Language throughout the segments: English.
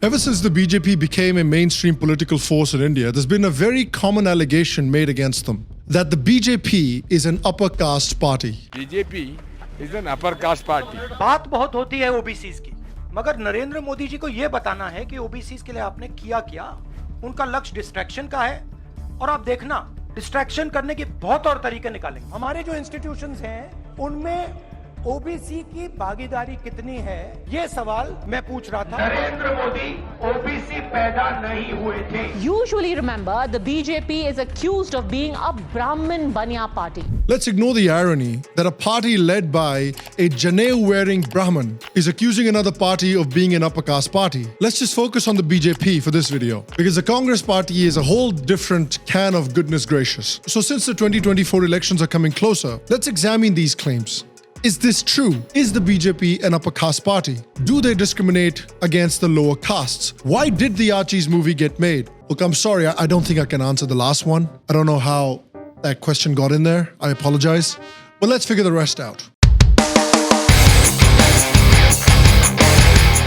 Ever since the BJP became a mainstream political force in India, there's been a very common allegation made against them that the BJP is an upper caste party. BJP is an upper caste party. बात बहुत होती है OBCs की, मगर नरेंद्र मोदी जी को यह बताना है कि ओबीसीज के लिए आपने किया क्या, उनका लक्ष्य डिस्ट्रैक्शन का है और आप देखना डिस्ट्रैक्शन करने के बहुत और तरीके निकालेंगे। हमारे जो इंस्टीट्यूशंस हैं उनमें ओबीसी की भागीदारी कितनी है, ये सवाल मैं पूछ रहा था। नरेंद्र मोदी ओबीसी पैदा नहीं हुए थे। Usually remember, the BJP is accused of being a Brahmin Banya party. Let's ignore the irony that a party led by a Janeau-wearing Brahmin is accusing another party of being an upper caste party. Let's just focus on the BJP for this video, because the Congress party is a whole different can of goodness gracious. So since the 2024 elections are coming closer, let's examine these claims. Is this true? Is the BJP an upper caste party? Do they discriminate against the lower castes? Why did the Archie's movie get made? Look, I'm sorry, I don't think I can answer the last one. I don't know how that question got in there. I apologize. But let's figure the rest out.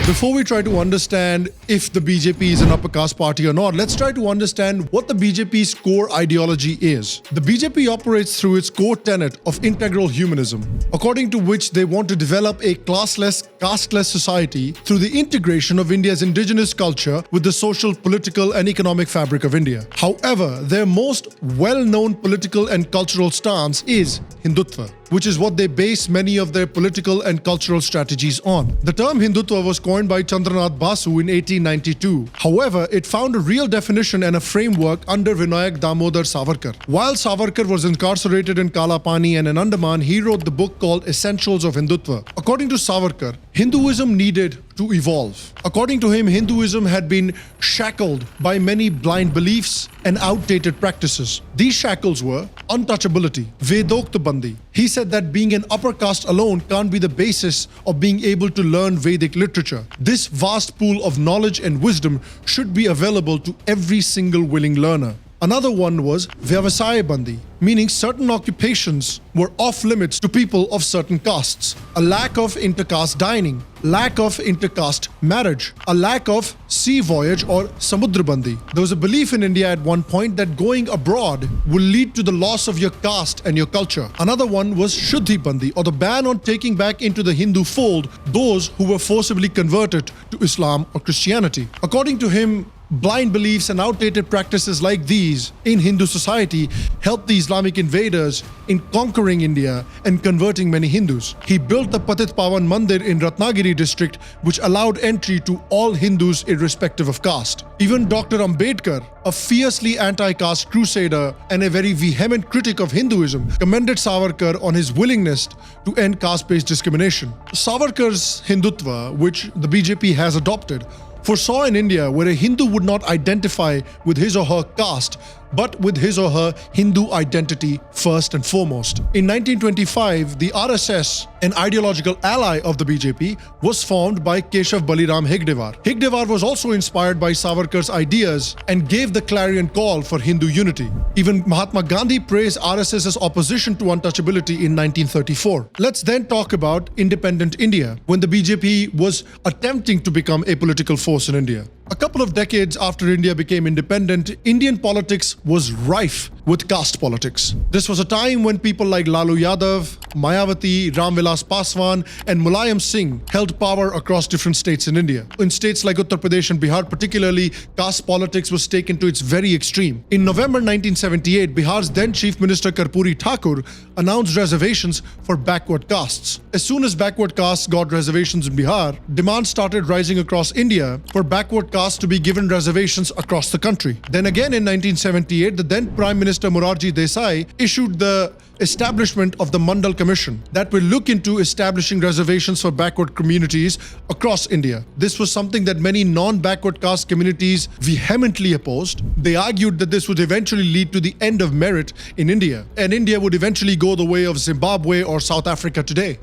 Before we try to understand if the BJP is an upper caste party or not, let's try to understand what the BJP's core ideology is. The BJP operates through its core tenet of integral humanism, according to which they want to develop a classless, casteless society through the integration of India's indigenous culture with the social, political, and economic fabric of India. However, their most well-known political and cultural stance is Hindutva, which is what they base many of their political and cultural strategies on. The term Hindutva was coined by Chandranath Basu in 1892. However, it found a real definition and a framework under Vinayak Damodar Savarkar. While Savarkar was incarcerated in Kalapani and in Andaman, he wrote the book called Essentials of Hindutva. According to Savarkar, Hinduism needed to evolve. According to him, Hinduism had been shackled by many blind beliefs and outdated practices. These shackles were untouchability, Vedoktabandi. He said that being an upper caste alone can't be the basis of being able to learn Vedic literature. This vast pool of knowledge and wisdom should be available to every single willing learner. Another one was Vyavasaya Bandi, meaning certain occupations were off limits to people of certain castes. A lack of intercaste dining, lack of intercaste marriage, a lack of sea voyage or Samudra Bandi. There was a belief in India at one point that going abroad will lead to the loss of your caste and your culture. Another one was Shuddhi Bandi, or the ban on taking back into the Hindu fold those who were forcibly converted to Islam or Christianity. According to him, blind beliefs and outdated practices like these in Hindu society helped the Islamic invaders in conquering India and converting many Hindus. He built the Patit Pawan Mandir in Ratnagiri district, which allowed entry to all Hindus irrespective of caste. Even Dr. Ambedkar, a fiercely anti-caste crusader and a very vehement critic of Hinduism, commended Savarkar on his willingness to end caste-based discrimination. Savarkar's Hindutva, which the BJP has adopted, foresaw in India where a Hindu would not identify with his or her caste, but with his or her Hindu identity first and foremost. In 1925, the RSS, an ideological ally of the BJP, was formed by Keshav Baliram Hegdewar. Hegdewar was also inspired by Savarkar's ideas and gave the clarion call for Hindu unity. Even Mahatma Gandhi praised RSS's opposition to untouchability in 1934. Let's then talk about independent India, when the BJP was attempting to become a political force in India. A couple of decades after India became independent, Indian politics was rife with caste politics. This was a time when people like Lalu Yadav, Mayawati, Ramvilas Paswan, and Mulayam Singh held power across different states in India. In states like Uttar Pradesh and Bihar particularly, caste politics was taken to its very extreme. In November 1978, Bihar's then Chief Minister Karpuri Thakur announced reservations for backward castes. As soon as backward castes got reservations in Bihar, demand started rising across India for backward castes to be given reservations across the country. Then again in 1978, the then Prime Minister Morarji Desai issued the establishment of the Mandal Commission that will look into establishing reservations for backward communities across India. This was something that many non-backward caste communities vehemently opposed. They argued that this would eventually lead to the end of merit in India, and India would eventually go the way of Zimbabwe or South Africa today.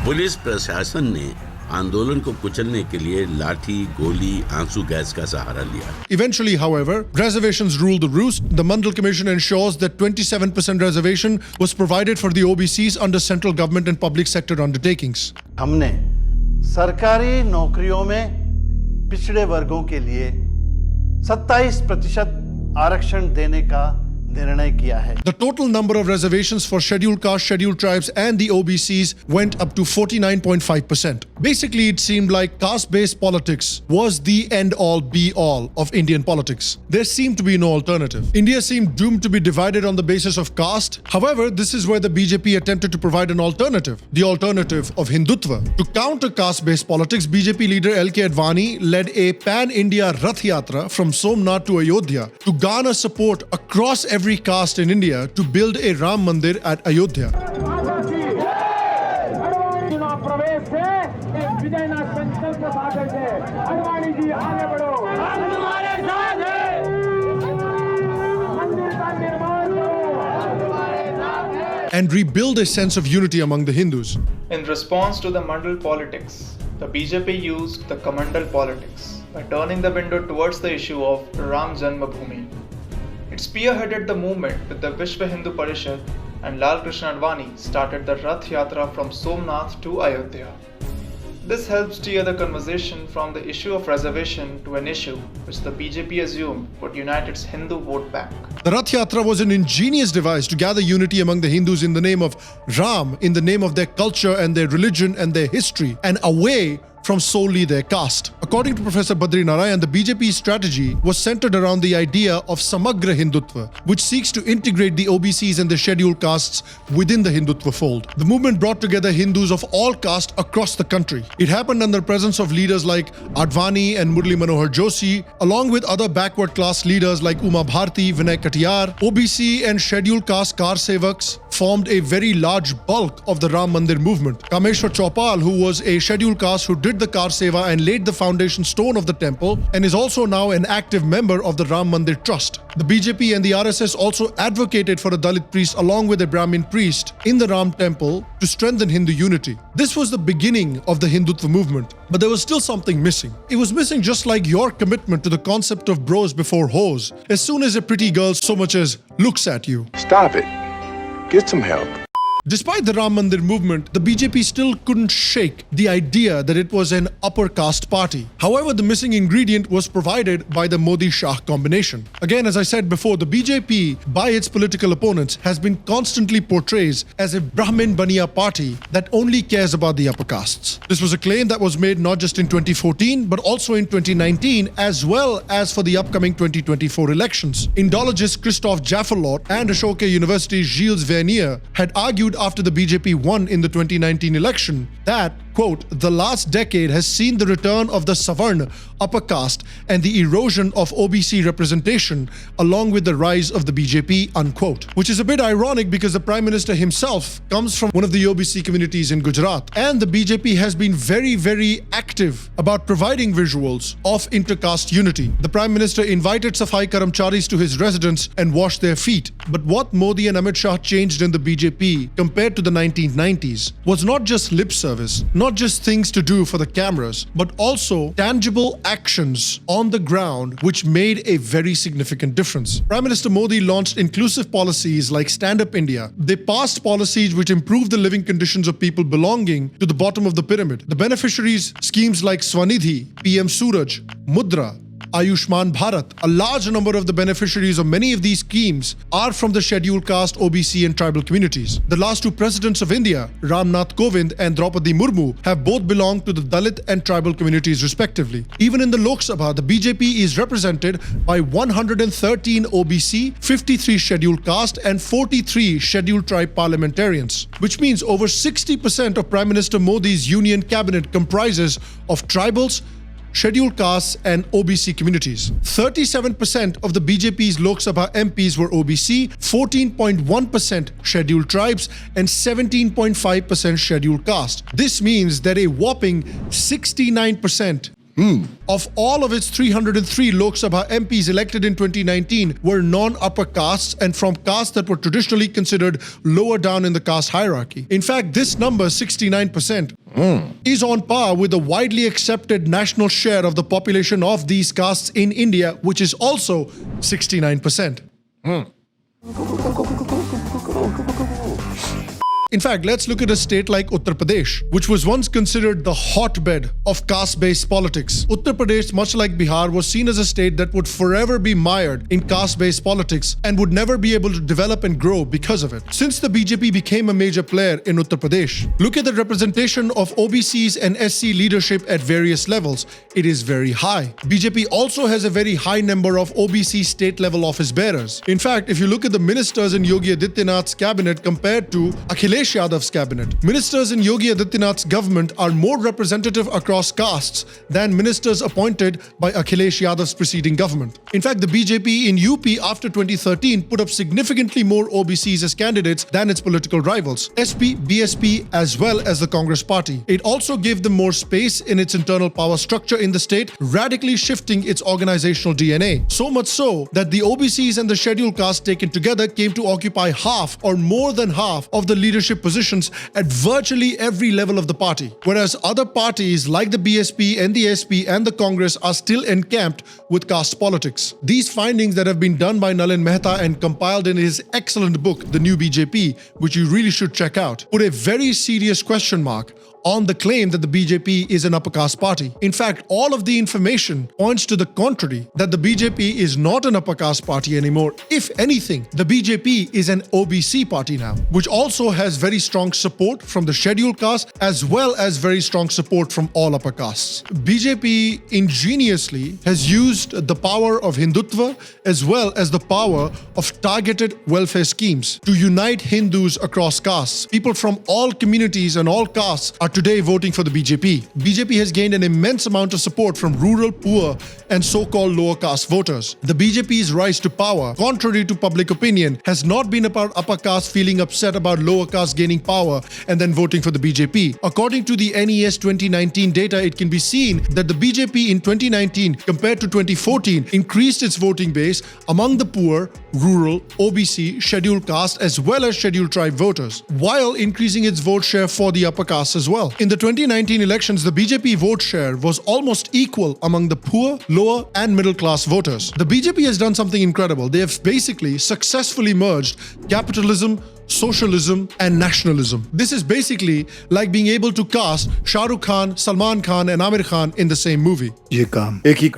Police प्रशासन ने आंदोलन को कुचलने के लिए लाठी, गोली, आंसू गैस का सहारा लिया. Eventually, however, reservations ruled the roost. The Mandal Commission ensures that 27% reservation was provided for the OBCs under central government and public sector undertakings. हमने सरकारी नौकरियों में पिछड़े वर्गों के लिए 27% आरक्षण देने का निर्णय किया है। The total number of reservations for scheduled castes, scheduled tribes and the OBCs went up to 49.5%. Basically, it seemed like caste-based politics was the end-all, be-all of Indian politics. There seemed to be no alternative. India seemed doomed to be divided on the basis of caste. However, this is where the BJP attempted to provide an alternative, the alternative of Hindutva. To counter caste-based politics, BJP leader L.K. Advani led a pan-India Rath Yatra from Somnath to Ayodhya to garner support across every caste in India to build a Ram Mandir at Ayodhya. And rebuild a sense of unity among the Hindus. In response to the Mandal politics, the BJP used the Kamadal politics by turning the window towards the issue of Ram Janmabhoomi. It spearheaded the movement with the Vishwa Hindu Parishad, and Lal Krishna Advani started the Rath Yatra from Somnath to Ayodhya. This helped steer the conversation from the issue of reservation to an issue which the BJP assumed would unite its Hindu vote bank. The Rath Yatra was an ingenious device to gather unity among the Hindus in the name of Ram, in the name of their culture and their religion and their history, and away from solely their caste. According to Professor Badri Narayan, the BJP's strategy was centered around the idea of Samagra Hindutva, which seeks to integrate the OBCs and the scheduled castes within the Hindutva fold. The movement brought together Hindus of all castes across the country. It happened under the presence of leaders like Advani and Murli Manohar Joshi, along with other backward class leaders like Uma Bharti, Vinay Katiyar. OBC and scheduled caste Kar Sevaks formed a very large bulk of the Ram Mandir movement. Kameshwar Chaupal, who was a scheduled caste who did the Kar Seva and laid the foundation stone of the temple, and is also now an active member of the Ram Mandir Trust. The BJP and the RSS also advocated for a Dalit priest along with a Brahmin priest in the Ram temple to strengthen Hindu unity. This was the beginning of the Hindutva movement, but there was still something missing. It was missing just like your commitment to the concept of bros before hoes. As soon as a pretty girl so much as looks at you, stop it. Get some help. Despite the Ram Mandir movement, the BJP still couldn't shake the idea that it was an upper caste party. However, the missing ingredient was provided by the Modi-Shah combination. Again, as I said before, the BJP, by its political opponents, has been constantly portrayed as a Brahmin Baniya party that only cares about the upper castes. This was a claim that was made not just in 2014, but also in 2019, as well as for the upcoming 2024 elections. Indologist Christophe Jaffelot and Ashoka University's Gilles Vernier had argued after the BJP won in the 2019 election that, quote, the last decade has seen the return of the Savarna upper caste and the erosion of OBC representation along with the rise of the BJP, unquote. Which is a bit ironic because the Prime Minister himself comes from one of the OBC communities in Gujarat, and the BJP has been very, very active about providing visuals of intercaste unity. The Prime Minister invited Safai Karamcharis to his residence and washed their feet. But what Modi and Amit Shah changed in the BJP compared to the 1990s was not just lip service, not just things to do for the cameras, but also tangible actions on the ground which made a very significant difference. Prime Minister Modi launched inclusive policies like Stand Up India. They passed policies which improved the living conditions of people belonging to the bottom of the pyramid. The beneficiaries, schemes like Swanidhi, PM Suraj, Mudra, Ayushman Bharat. A large number of the beneficiaries of many of these schemes are from the scheduled caste, OBC and tribal communities. The last two presidents of India, Ram Nath Kovind and Draupadi Murmu, have both belonged to the Dalit and tribal communities respectively. Even in the Lok Sabha, the BJP is represented by 113 OBC, 53 scheduled caste and 43 scheduled tribe parliamentarians, which means over 60% of Prime Minister Modi's union cabinet comprises of tribals, scheduled castes and OBC communities. 37% of the BJP's Lok Sabha MPs were OBC, 14.1% scheduled tribes and 17.5% scheduled caste. This means that a whopping 69% of all of its 303 Lok Sabha MPs elected in 2019 were non-upper castes and from castes that were traditionally considered lower down in the caste hierarchy. In fact, this number, 69%, is on par with the widely accepted national share of the population of these castes in India, which is also 69%. In fact, let's look at a state like Uttar Pradesh, which was once considered the hotbed of caste-based politics. Uttar Pradesh, much like Bihar, was seen as a state that would forever be mired in caste-based politics and would never be able to develop and grow because of it. Since the BJP became a major player in Uttar Pradesh, look at the representation of OBCs and SC leadership at various levels. It is very high. BJP also has a very high number of OBC state-level office bearers. In fact, if you look at the ministers in Yogi Adityanath's cabinet compared to Akhilesh Yadav's cabinet, ministers in Yogi Adityanath's government are more representative across castes than ministers appointed by Akhilesh Yadav's preceding government. In fact, the BJP in UP after 2013 put up significantly more OBCs as candidates than its political rivals, SP, BSP, as well as the Congress party. It also gave them more space in its internal power structure in the state, radically shifting its organizational DNA. So much so that the OBCs and the scheduled caste taken together came to occupy half or more than half of the leadership positions at virtually every level of the party. Whereas other parties like the BSP and the SP and the Congress are still encamped with caste politics. These findings that have been done by Nalin Mehta and compiled in his excellent book, The New BJP, which you really should check out, put a very serious question mark on the claim that the BJP is an upper caste party. In fact, all of the information points to the contrary, that the BJP is not an upper caste party anymore. If anything, the BJP is an OBC party now, which also has very strong support from the scheduled caste as well as very strong support from all upper castes. BJP ingeniously has used the power of Hindutva as well as the power of targeted welfare schemes to unite Hindus across castes. People from all communities and all castes are today voting for the BJP. BJP has gained an immense amount of support from rural, poor, and so-called lower caste voters. The BJP's rise to power, contrary to public opinion, has not been about upper caste feeling upset about lower caste gaining power and then voting for the BJP. According to the NES 2019 data, it can be seen that the BJP in 2019 compared to 2014 increased its voting base among the poor, rural, OBC, scheduled caste as well as scheduled tribe voters, while increasing its vote share for the upper caste as well. In the 2019 elections, the BJP vote share was almost equal among the poor, lower, and middle class voters. The BJP has done something incredible. They have basically successfully merged capitalism, socialism, and nationalism. This is basically like being able to cast Shah Rukh Khan, Salman Khan, and Amir Khan in the same movie. ये काम एक ही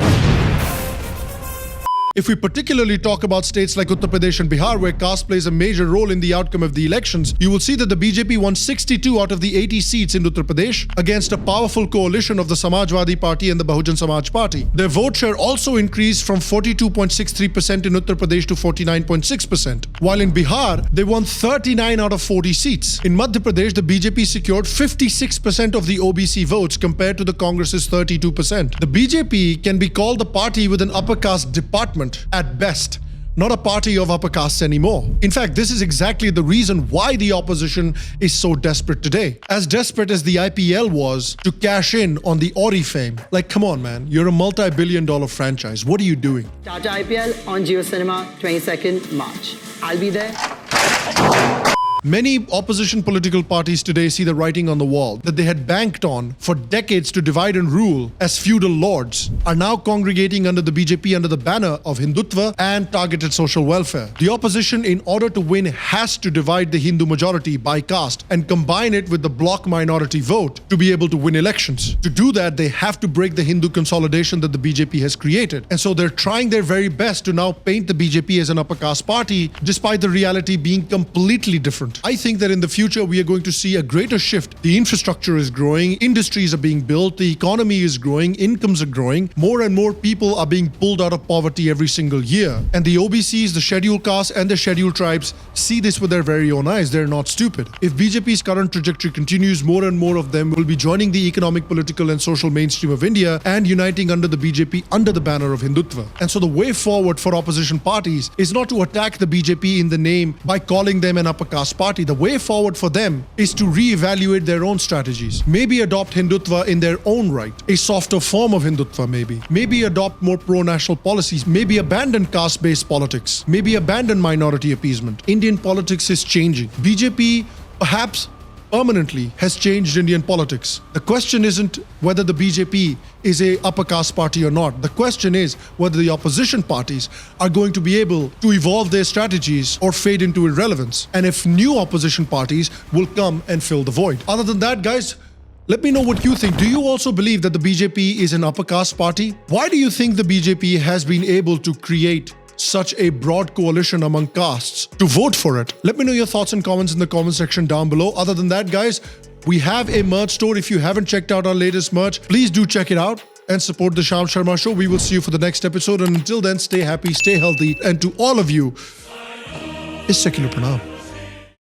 If we particularly talk about states like Uttar Pradesh and Bihar, where caste plays a major role in the outcome of the elections, you will see that the BJP won 62 out of the 80 seats in Uttar Pradesh against a powerful coalition of the Samajwadi Party and the Bahujan Samaj Party. Their vote share also increased from 42.63% in Uttar Pradesh to 49.6%, while in Bihar, they won 39 out of 40 seats. In Madhya Pradesh, the BJP secured 56% of the OBC votes compared to the Congress's 32%. The BJP can be called the party with an upper caste department at best, not a party of upper castes anymore. In fact, this is exactly the reason why the opposition is so desperate today. As desperate as the IPL was to cash in on the Ori fame. Like, come on, man, you're a multi-billion-dollar franchise. What are you doing? Tata IPL on Jio Cinema, 22nd March. I'll be there. Many opposition political parties today see the writing on the wall that they had banked on for decades to divide and rule as feudal lords are now congregating under the BJP under the banner of Hindutva and targeted social welfare. The opposition, in order to win, has to divide the Hindu majority by caste and combine it with the bloc minority vote to be able to win elections. To do that, they have to break the Hindu consolidation that the BJP has created. And so they're trying their very best to now paint the BJP as an upper caste party, despite the reality being completely different. I think that in the future we are going to see a greater shift. The infrastructure is growing, industries are being built, the economy is growing, incomes are growing. More and more people are being pulled out of poverty every single year. And the OBCs, the scheduled castes and the scheduled tribes see this with their very own eyes. They're not stupid. If BJP's current trajectory continues, more and more of them will be joining the economic, political and social mainstream of India and uniting under the BJP under the banner of Hindutva. And so the way forward for opposition parties is not to attack the BJP in the name by calling them an upper caste party. The way forward for them is to reevaluate their own strategies. Maybe adopt Hindutva in their own right. A softer form of Hindutva maybe. Maybe adopt more pro-national policies. Maybe abandon caste-based politics. Maybe abandon minority appeasement. Indian politics is changing. BJP perhaps permanently has changed Indian politics. The question isn't whether the BJP is a upper caste party or not. The question is whether the opposition parties are going to be able to evolve their strategies or fade into irrelevance, and if new opposition parties will come and fill the void. Other than that, guys, let me know what you think. Do you also believe that the BJP is an upper caste party? Why do you think the BJP has been able to create such a broad coalition among castes to vote for it? Let me know your thoughts and comments in the comment section down below. Other than that, guys, we have a merch store. If you haven't checked out our latest merch, please do check it out and support the Sham Sharma Show. We will see you for the next episode. And until then, stay happy, stay healthy. And to all of you, is secular pranam.